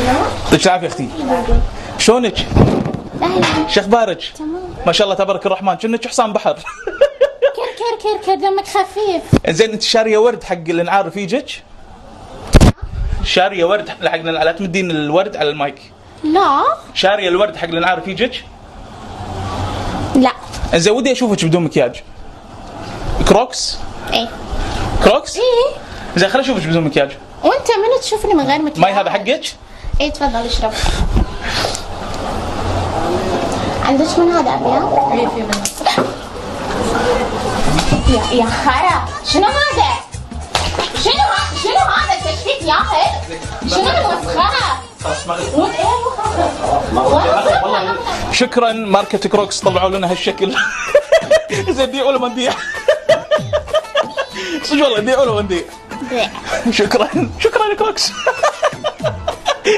يعطيك العافيه اختي. شلونك؟ شو اخبارك؟ ما شاء الله تبارك الرحمن، كأنك حصان بحر. كر دمك خفيف. زين انت شاريه ورد حق الانعار رفيجك؟ شاريه ورد حق الانعار؟ لا تمدين الورد على المايك. لا شاريه الورد حق الانعار رفيجك؟ لا. زين ودي اشوفك بدون مكياج. كروكس؟ ايه كروكس؟ ايه. زين خليني اشوفك بدون مكياج. وانت من تشوفني من غير مكياج؟ ماي هذا حقك؟ ايه تفضل اشرب. عندك من هذا ابيض؟ ايه في منه. يا خرا شنو هذا؟ شنو هذا تشفيت يا اخي؟ شنو المسخره؟ شكرا ماركة كروكس طلعوا لنا هالشكل. زين نبيع ولا ما نبيع؟ صدق والله نبيع ولا ما نبيع؟ شكرا كروكس.